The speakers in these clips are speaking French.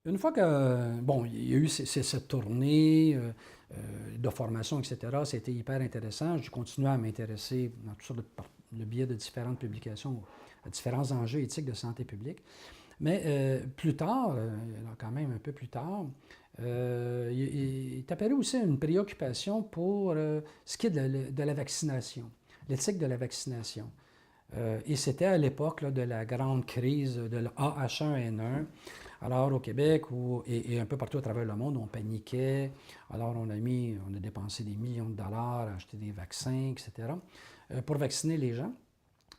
Une fois que, bon, il y a eu cette tournée de formation, etc., c'était hyper intéressant. J'ai continué à m'intéresser dans tout ça par le biais de différentes publications à différents enjeux éthiques de santé publique. Mais plus tard, quand même un peu plus tard, il est apparu aussi une préoccupation pour ce qui est de la vaccination, l'éthique de la vaccination. Et c'était à l'époque de la grande crise de l'AH1N1. Alors au Québec et un peu partout à travers le monde, on paniquait. Alors on a dépensé des millions de dollars à acheter des vaccins, etc., pour vacciner les gens.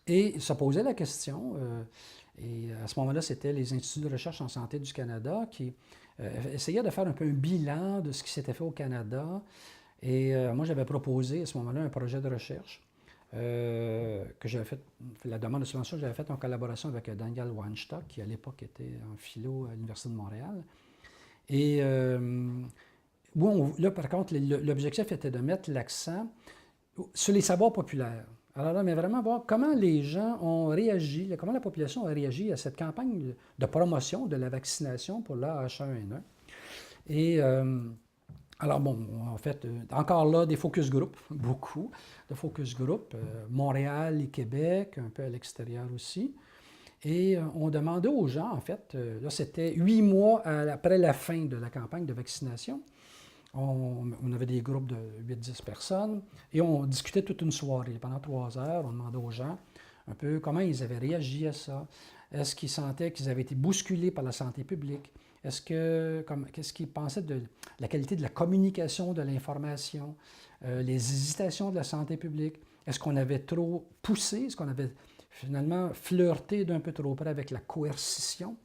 Et se posait la question, et à ce moment-là, c'était les instituts de recherche en santé du Canada qui essayaient de faire un peu un bilan de ce qui s'était fait au Canada. Et moi, j'avais proposé à ce moment-là un projet de recherche que j'avais fait, la demande de subvention, j'avais faite en collaboration avec Daniel Weinstock, qui à l'époque était en philo à l'Université de Montréal. Et bon, là, par contre, l'objectif était de mettre l'accent sur les savoirs populaires. Alors là, mais vraiment voir comment les gens ont réagi, comment la population a réagi à cette campagne de promotion de la vaccination pour l'AH1N1. Et alors bon, en fait, encore là, des focus group, beaucoup de focus group, Montréal et Québec, un peu à l'extérieur aussi. Et on demandait aux gens, en fait, là c'était 8 mois après la fin de la campagne de vaccination, on avait des groupes de 8-10 personnes et on discutait toute une soirée. Pendant 3 heures, on demandait aux gens un peu comment ils avaient réagi à ça. Est-ce qu'ils sentaient qu'ils avaient été bousculés par la santé publique? Qu'est-ce qu'ils pensaient de la qualité de la communication, de l'information, les hésitations de la santé publique? Est-ce qu'on avait trop poussé? Est-ce qu'on avait finalement flirté d'un peu trop près avec la coercition?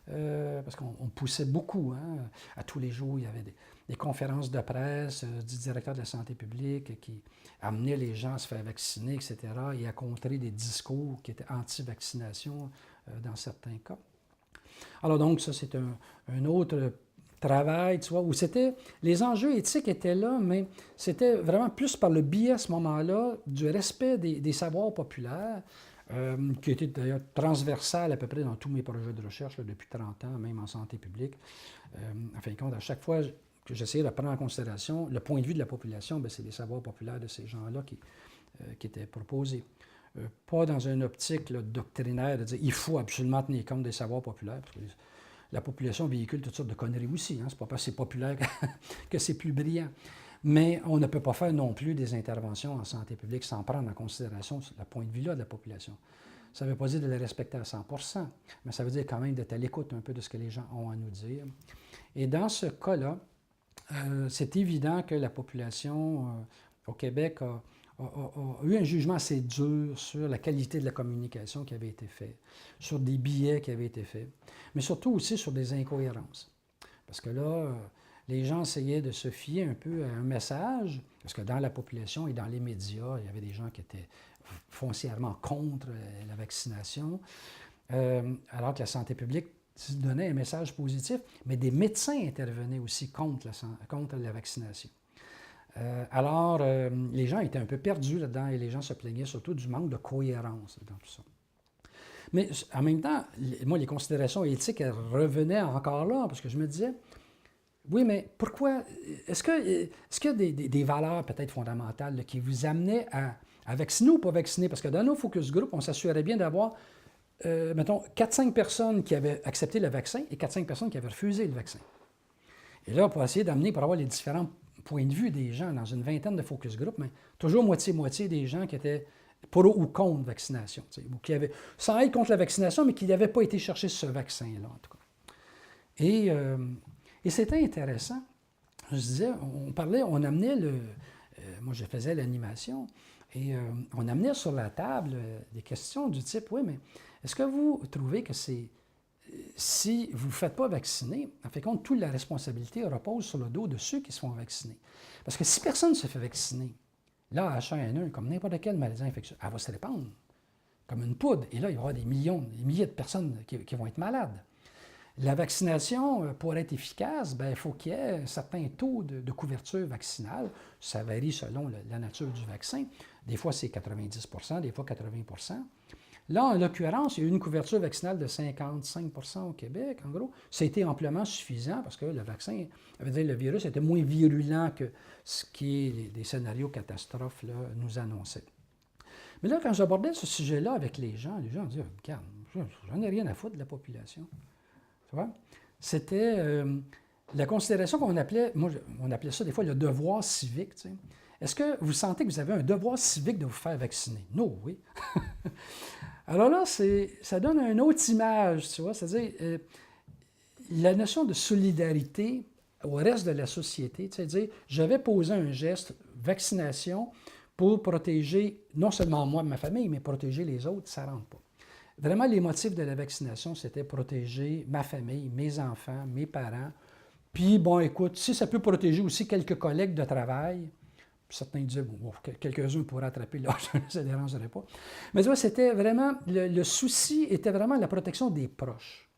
Parce qu'on poussait beaucoup. Hein. À tous les jours, il y avait des conférences de presse du directeur de la santé publique qui amenait les gens à se faire vacciner, etc., et à contrer des discours qui étaient anti-vaccination dans certains cas. Alors donc, ça, c'est un autre travail, tu vois, où c'était, les enjeux éthiques étaient là, mais c'était vraiment plus par le biais à ce moment-là du respect des savoirs populaires, qui était d'ailleurs transversal à peu près dans tous mes projets de recherche là, depuis 30 ans, même en santé publique. En fin de compte, à chaque fois que j'essayais de prendre en considération le point de vue de la population, c'est les savoirs populaires de ces gens-là qui étaient proposés. Pas dans une optique là, doctrinaire de dire il faut absolument tenir compte des savoirs populaires, parce que la population véhicule toutes sortes de conneries aussi. Hein. C'est pas parce que c'est populaire que c'est plus brillant. Mais on ne peut pas faire non plus des interventions en santé publique sans prendre en considération le point de vue-là de la population. Ça ne veut pas dire de les respecter à 100%, mais ça veut dire quand même d'être à l'écoute un peu de ce que les gens ont à nous dire. Et dans ce cas-là, c'est évident que la population au Québec a eu un jugement assez dur sur la qualité de la communication qui avait été faite, sur des billets qui avaient été faits, mais surtout aussi sur des incohérences. Parce que là, les gens essayaient de se fier un peu à un message, parce que dans la population et dans les médias, il y avait des gens qui étaient foncièrement contre la vaccination, alors que la santé publique donnait un message positif, mais des médecins intervenaient aussi contre la vaccination. Alors, les gens étaient un peu perdus là-dedans et les gens se plaignaient surtout du manque de cohérence dans tout ça. Mais en même temps, moi, les considérations éthiques, elles revenaient encore là, parce que je me disais, oui, mais pourquoi, est-ce qu'il y a des valeurs peut-être fondamentales là, qui vous amenaient à vacciner ou pas vacciner? Parce que dans nos focus group, on s'assurait bien d'avoir, mettons, 4-5 personnes qui avaient accepté le vaccin et 4-5 personnes qui avaient refusé le vaccin. Et là, pour essayer d'amener, pour avoir les différents points de vue des gens dans une vingtaine de focus group, mais toujours moitié-moitié des gens qui étaient pour ou contre vaccination, ou qui avaient, sans être contre la vaccination, mais qui n'avaient pas été chercher ce vaccin-là, en tout cas. Et c'était intéressant. Je disais, on amenait moi je faisais l'animation, et on amenait sur la table des questions du type, oui, mais est-ce que vous trouvez que si vous ne vous faites pas vacciner, en fait compte, toute la responsabilité repose sur le dos de ceux qui se font vacciner. Parce que si personne ne se fait vacciner, là, H1N1, comme n'importe quelle maladie infectieuse, elle va se répandre. comme une poudre. Et là, il va y avoir des milliers de personnes qui vont être malades. La vaccination, pour être efficace, il faut qu'il y ait un certain taux de couverture vaccinale. Ça varie selon la nature du vaccin. Des fois, c'est 90 % des fois 80 %. Là, en l'occurrence, il y a eu une couverture vaccinale de 55 % au Québec, en gros. Ça a été amplement suffisant parce que le vaccin, le virus était moins virulent que ce qui les scénarios catastrophes là, nous annonçaient. Mais là, quand j'abordais ce sujet-là avec les gens disaient « Regarde, j'en ai rien à foutre de la population. » Tu vois? C'était la considération qu'on appelait, on appelait ça des fois le devoir civique. Tu sais. Est-ce que vous sentez que vous avez un devoir civique de vous faire vacciner? Non, oui. Alors là, ça donne une autre image, tu vois, c'est-à-dire la notion de solidarité au reste de la société, c'est-à-dire je vais poser un geste, vaccination, pour protéger non seulement moi et ma famille, mais protéger les autres, ça ne rentre pas. Vraiment, les motifs de la vaccination, c'était protéger ma famille, mes enfants, mes parents. Puis, bon, écoute, si ça peut protéger aussi quelques collègues de travail, certains disaient, bon, quelques-uns pourraient attraper, là, ça ne dérangerait pas. Mais tu vois, c'était vraiment, le souci était vraiment la protection des proches.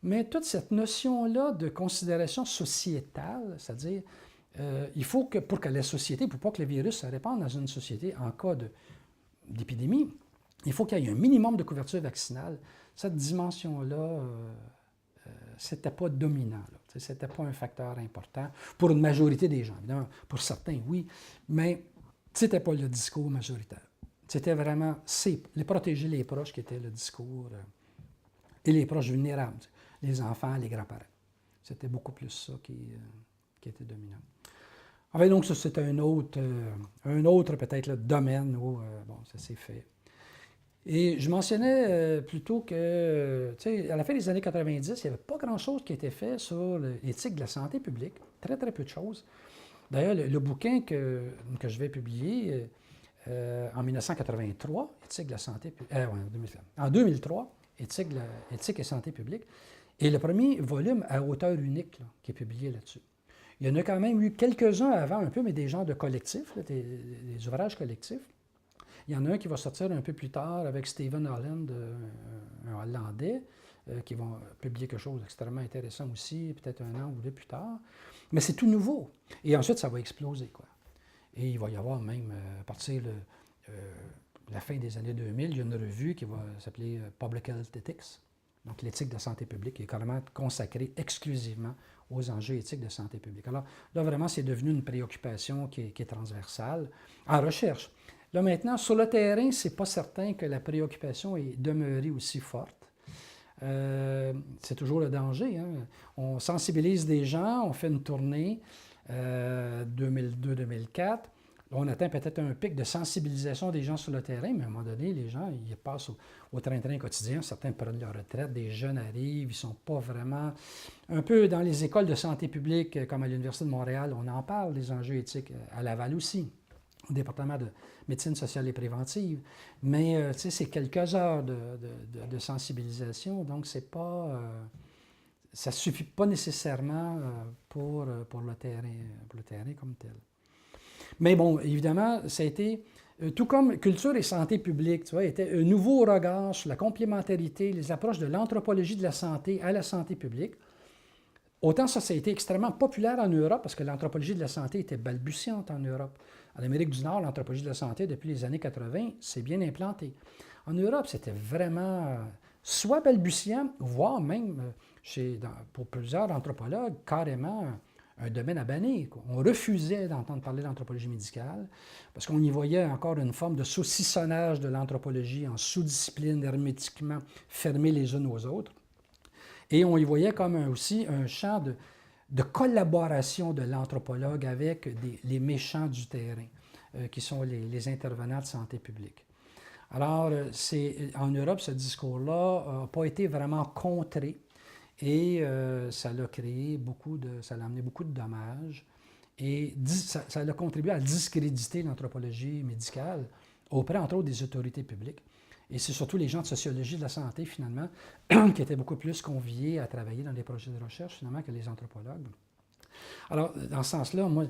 Mais toute cette notion-là de considération sociétale, c'est-à-dire, il faut que, pour que la société, pour pas que le virus se répande dans une société en cas d'épidémie, il faut qu'il y ait un minimum de couverture vaccinale. Cette dimension-là, c'était pas dominant. Ce n'était pas un facteur important pour une majorité des gens. Évidemment, pour certains, oui, mais ce n'était pas le discours majoritaire. C'était vraiment protéger les proches qui était le discours, et les proches vulnérables, les enfants, les grands-parents. C'était beaucoup plus ça qui était dominant. Enfin, donc, ça, c'est un autre peut-être le domaine où ça s'est fait. Et je mentionnais plutôt que, tu sais, à la fin des années 90, il n'y avait pas grand-chose qui était fait sur l'éthique de la santé publique. Très, très peu de choses. D'ailleurs, le bouquin que je vais publier en 1983, Éthique de la santé publique, en 2003, Éthique et santé publique, est le premier volume à auteur unique là, qui est publié là-dessus. Il y en a quand même eu quelques-uns avant un peu, mais des genres de collectifs, là, des ouvrages collectifs. Il y en a un qui va sortir un peu plus tard avec Stephen Holland, un Hollandais, qui va publier quelque chose d'extrêmement intéressant aussi, peut-être un an ou deux plus tard. Mais c'est tout nouveau. Et ensuite, ça va exploser, quoi. Et il va y avoir même, à partir de la fin des années 2000, il y a une revue qui va s'appeler Public Health Ethics, donc l'éthique de santé publique, qui est carrément consacrée exclusivement aux enjeux éthiques de santé publique. Alors là, vraiment, c'est devenu une préoccupation qui est transversale en recherche. Là, maintenant, sur le terrain, ce n'est pas certain que la préoccupation est demeurée aussi forte. C'est toujours le danger. Hein? On sensibilise des gens, on fait une tournée 2002-2004. On atteint peut-être un pic de sensibilisation des gens sur le terrain, mais à un moment donné, les gens, ils passent au train-train quotidien. Certains prennent leur retraite, des jeunes arrivent, ils ne sont pas vraiment... Un peu dans les écoles de santé publique, comme à l'Université de Montréal, on en parle, des enjeux éthiques, à Laval aussi, au département de médecine sociale et préventive. Mais, tu sais, c'est quelques heures de sensibilisation, donc c'est pas... ça ne suffit pas nécessairement pour le terrain comme tel. Mais bon, évidemment, ça a été, tout comme culture et santé publique, tu vois, était un nouveau regard sur la complémentarité, les approches de l'anthropologie de la santé à la santé publique. Autant ça a été extrêmement populaire en Europe, parce que l'anthropologie de la santé était balbutiante en Europe. En Amérique du Nord, l'anthropologie de la santé, depuis les années 80, s'est bien implantée. En Europe, c'était vraiment soit balbutiant, voire même, pour plusieurs anthropologues, carrément un domaine à bannir. On refusait d'entendre parler d'anthropologie médicale parce qu'on y voyait encore une forme de saucissonnage de l'anthropologie en sous-disciplines hermétiquement fermées les unes aux autres. Et on y voyait comme aussi un champ de collaboration de l'anthropologue avec les méchants du terrain, qui sont les intervenants de santé publique. Alors, en Europe, ce discours-là n'a pas été vraiment contré. Et ça a créé ça a amené beaucoup de dommages et ça a contribué à discréditer l'anthropologie médicale auprès, entre autres, des autorités publiques. Et c'est surtout les gens de sociologie de la santé, finalement, qui étaient beaucoup plus conviés à travailler dans des projets de recherche, finalement, que les anthropologues. Alors, dans ce sens-là, moi,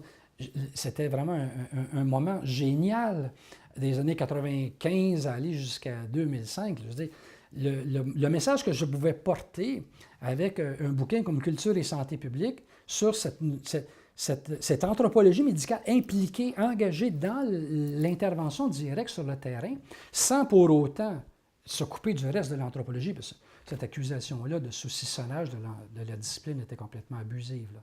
c'était vraiment un moment génial des années 95 à aller jusqu'à 2005. Je veux dire, le message que je pouvais porter avec un bouquin comme Culture et santé publique sur cette anthropologie médicale impliquée, engagée dans l'intervention directe sur le terrain, sans pour autant se couper du reste de l'anthropologie, parce que cette accusation-là de saucissonnage de la discipline était complètement abusive.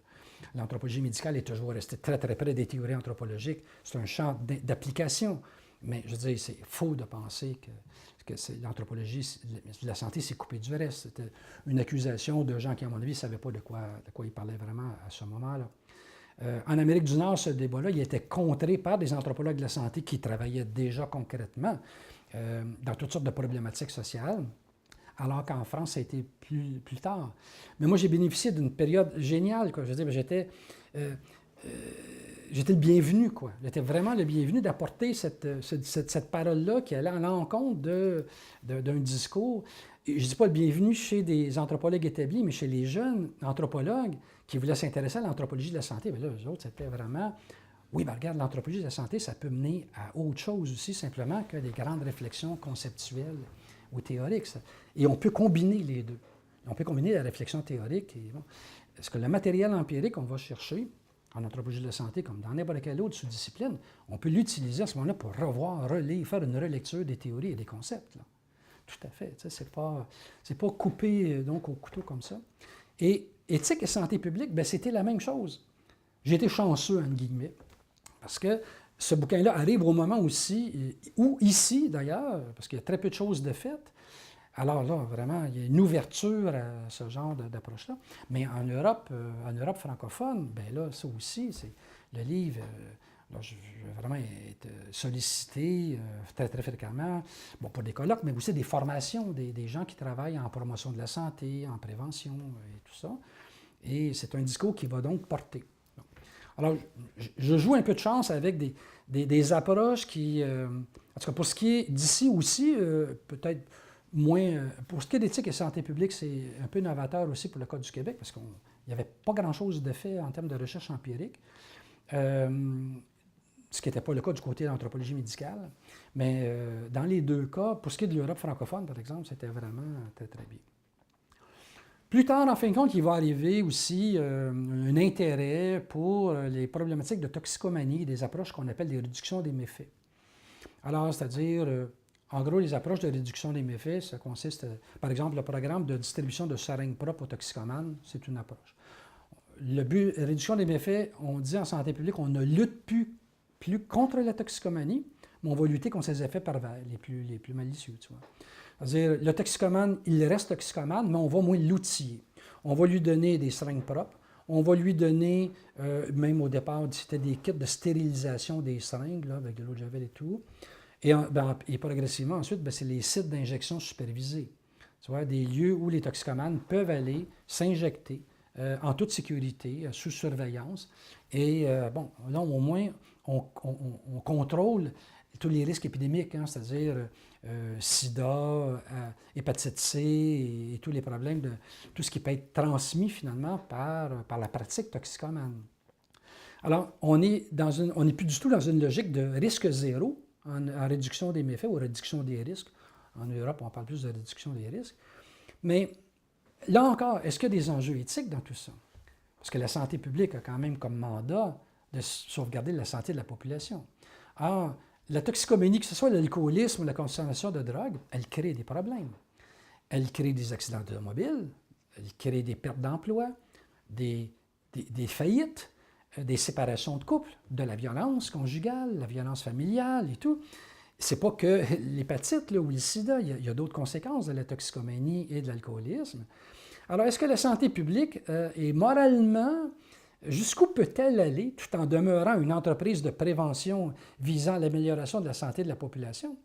L'anthropologie médicale est toujours restée très, très près des théories anthropologiques. C'est un champ d'application. Mais je veux dire, c'est faux de penser que l'anthropologie de la santé s'est coupée du reste. C'était une accusation de gens qui, à mon avis, ne savaient pas de quoi ils parlaient vraiment à ce moment-là. En Amérique du Nord, ce débat-là, il était contré par des anthropologues de la santé qui travaillaient déjà concrètement dans toutes sortes de problématiques sociales, alors qu'en France, ça a été plus tard. Mais moi, j'ai bénéficié d'une période géniale, quoi. Je veux dire, j'étais le bienvenu, quoi. J'étais vraiment le bienvenu d'apporter cette parole-là qui allait à l'encontre d'un discours. Et je ne dis pas le bienvenu chez des anthropologues établis, mais chez les jeunes anthropologues qui voulaient s'intéresser à l'anthropologie de la santé. Mais là, eux autres, c'était vraiment... Oui, ben regarde, l'anthropologie de la santé, ça peut mener à autre chose aussi, simplement que des grandes réflexions conceptuelles ou théoriques. Et on peut combiner les deux. On peut combiner la réflexion théorique et... Bon, est-ce que le matériel empirique qu'on va chercher en anthropologie de la santé, comme dans n'importe quelle autre sous-discipline, on peut l'utiliser à ce moment-là pour revoir, relire, faire une relecture des théories et des concepts. Là. Tout à fait. C'est pas coupé donc, au couteau comme ça. Et éthique et santé publique, bien, c'était la même chose. J'ai été chanceux, entre guillemets, parce que ce bouquin-là arrive au moment aussi, ou ici d'ailleurs, parce qu'il y a très peu de choses de faites. Alors là, vraiment, il y a une ouverture à ce genre d'approche-là. Mais en Europe francophone, bien là, ça aussi, c'est le livre, là, je vais vraiment être sollicité très, très fréquemment, bon, pour des colloques, mais aussi des formations, des gens qui travaillent en promotion de la santé, en prévention et tout ça. Et c'est un discours qui va donc porter. Alors, je joue un peu de chance avec des approches qui, en tout cas pour ce qui est d'ici aussi, peut-être moins, pour ce qui est d'éthique et santé publique, c'est un peu novateur aussi pour le Code du Québec, parce qu'il n'y avait pas grand-chose de fait en termes de recherche empirique, ce qui n'était pas le cas du côté de l'anthropologie médicale. Mais dans les deux cas, pour ce qui est de l'Europe francophone, par exemple, c'était vraiment très, très bien. Plus tard, en fin de compte, il va arriver aussi un intérêt pour les problématiques de toxicomanie, des approches qu'on appelle des réductions des méfaits. Alors, c'est-à-dire, en gros, les approches de réduction des méfaits, ça consiste, par exemple, le programme de distribution de seringues propres aux toxicomanes, c'est une approche. Le but, réduction des méfaits, on dit en santé publique, on ne lutte plus contre la toxicomanie, mais on va lutter contre ses effets pervers, les plus malicieux, tu vois. C'est-à-dire, le toxicomane, il reste toxicomane, mais on va moins l'outiller. On va lui donner des seringues propres. On va lui donner, même au départ, c'était des kits de stérilisation des seringues, là, avec de l'eau de javel et tout. Et progressivement, ensuite, bien, c'est les sites d'injection supervisés. Tu vois, des lieux où les toxicomanes peuvent aller s'injecter en toute sécurité, sous surveillance. Et bon, là, au moins, on contrôle tous les risques épidémiques, hein, c'est-à-dire sida, hépatite C et tous les problèmes de tout ce qui peut être transmis finalement par la pratique toxicomane. Alors, on n'est plus du tout dans une logique de risque zéro en réduction des méfaits ou réduction des risques. En Europe, on parle plus de réduction des risques. Mais là encore, est-ce qu'il y a des enjeux éthiques dans tout ça? Parce que la santé publique a quand même comme mandat de sauvegarder la santé de la population. Or, la toxicomanie, que ce soit l'alcoolisme ou la consommation de drogue, elle crée des problèmes. Elle crée des accidents automobiles, elle crée des pertes d'emploi, des faillites, des séparations de couple, de la violence conjugale, la violence familiale et tout. C'est pas que l'hépatite ou le sida, il y a d'autres conséquences de la toxicomanie et de l'alcoolisme. Alors, est-ce que la santé publique est moralement... Jusqu'où peut-elle aller tout en demeurant une entreprise de prévention visant l'amélioration de la santé de la population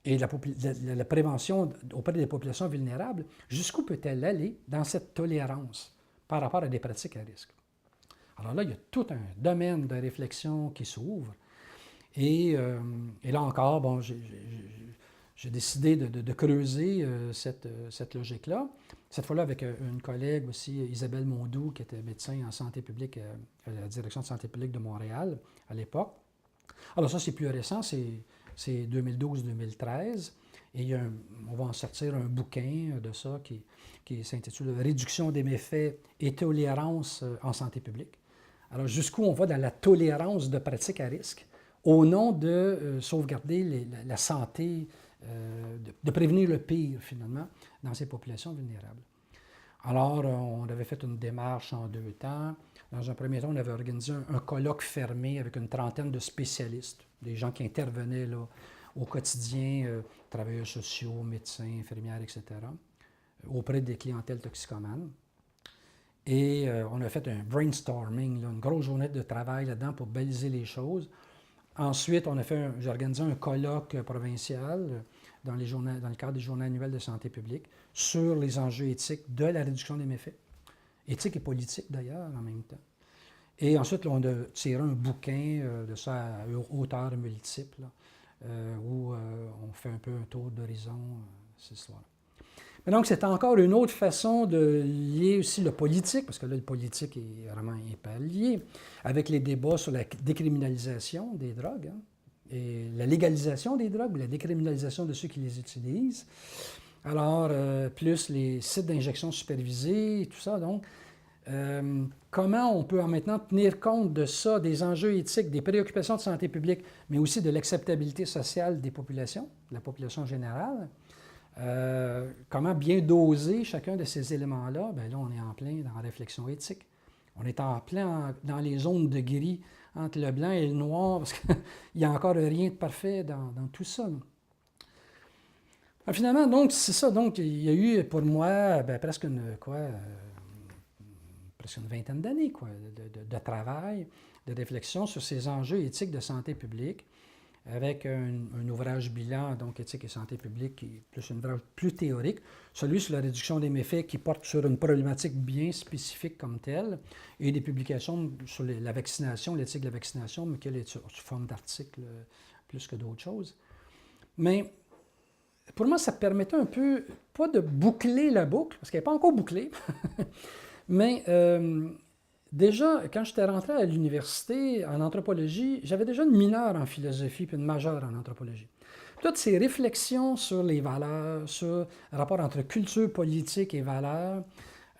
et la prévention auprès des populations vulnérables? Jusqu'où peut-elle aller dans cette tolérance par rapport à des pratiques à risque? Alors là, il y a tout un domaine de réflexion qui s'ouvre. Et là encore, bon, j'ai décidé de creuser cette logique-là. Cette fois-là, avec une collègue aussi, Isabelle Mondou, qui était médecin en santé publique à la direction de santé publique de Montréal à l'époque. Alors ça, c'est plus récent, c'est 2012-2013. Et on va en sortir un bouquin de ça qui s'intitule « Réduction des méfaits et tolérance en santé publique ». Alors, jusqu'où on va dans la tolérance de pratiques à risque au nom de sauvegarder la santé, de prévenir le pire, finalement, dans ces populations vulnérables. Alors, on avait fait une démarche en 2 temps. Dans un premier temps, on avait organisé un colloque fermé avec une trentaine de spécialistes, des gens qui intervenaient là, au quotidien, travailleurs sociaux, médecins, infirmières, etc., auprès des clientèles toxicomanes. Et on a fait un brainstorming, là, une grosse journée de travail là-dedans pour baliser les choses. Ensuite, j'ai organisé un colloque provincial dans le cadre des journées annuelles de santé publique sur les enjeux éthiques de la réduction des méfaits. Éthique et politique, d'ailleurs, en même temps. Et ensuite, là, on a tiré un bouquin de ça à auteurs multiples, où on fait un peu un tour d'horizon ce soir. Mais donc, c'est encore une autre façon de lier aussi le politique, parce que là, le politique est vraiment hyper lié, avec les débats sur la décriminalisation des drogues, hein, et la légalisation des drogues, ou la décriminalisation de ceux qui les utilisent. Alors, plus les sites d'injection supervisés, tout ça. Donc, comment on peut maintenant tenir compte de ça, des enjeux éthiques, des préoccupations de santé publique, mais aussi de l'acceptabilité sociale des populations, de la population générale. Comment bien doser chacun de ces éléments-là? Bien là, on est en plein dans la réflexion éthique. On est en plein dans les zones de gris entre le blanc et le noir, parce qu'il n'y a encore rien de parfait dans tout ça. Alors, finalement, donc, c'est ça. Donc, il y a eu pour moi presque une vingtaine d'années de travail, de réflexion sur ces enjeux éthiques de santé publique, avec un ouvrage bilan, donc éthique et santé publique, qui est plus un ouvrage plus théorique, celui sur la réduction des méfaits qui porte sur une problématique bien spécifique comme telle, et des publications sur la vaccination, l'éthique de la vaccination, mais qui est sous forme d'articles plus que d'autres choses. Mais pour moi, ça permettait un peu, pas de boucler la boucle, parce qu'elle n'est pas encore bouclée, mais déjà, quand j'étais rentré à l'université en anthropologie, j'avais déjà une mineure en philosophie puis une majeure en anthropologie. Toutes ces réflexions sur les valeurs, sur le rapport entre culture politique et valeurs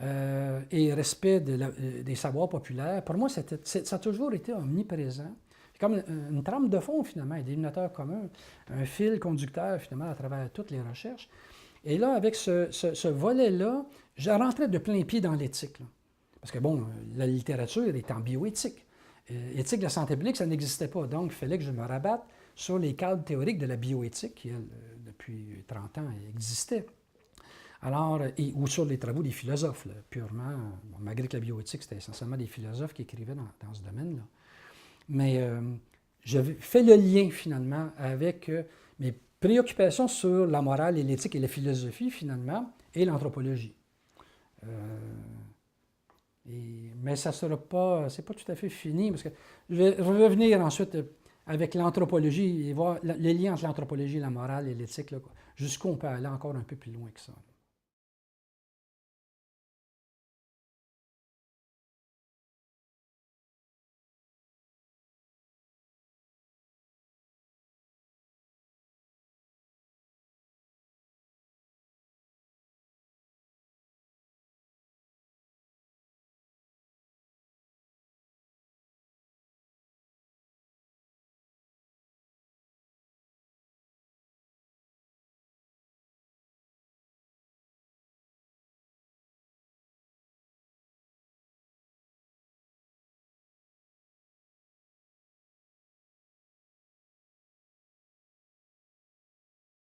et respect des savoirs populaires, pour moi, ça a toujours été omniprésent. Comme une trame de fond, finalement, un dénominateur commun, un fil conducteur, finalement, à travers toutes les recherches. Et là, avec ce volet-là, je rentrais de plein pied dans l'éthique. Parce que, bon, la littérature est en bioéthique. Éthique de la santé publique, ça n'existait pas. Donc, il fallait que je me rabatte sur les cadres théoriques de la bioéthique qui, elle, depuis 30 ans, existait. Alors, ou sur les travaux des philosophes, là, purement, bon, malgré que la bioéthique, c'était essentiellement des philosophes qui écrivaient dans ce domaine-là. Mais j'avais fait le lien, finalement, avec mes préoccupations sur la morale et l'éthique et la philosophie, finalement, et l'anthropologie. Mais ça ne sera pas, c'est pas tout à fait fini, parce que je vais revenir ensuite avec l'anthropologie et voir les liens entre l'anthropologie, la morale et l'éthique, jusqu'où on peut aller encore un peu plus loin que ça.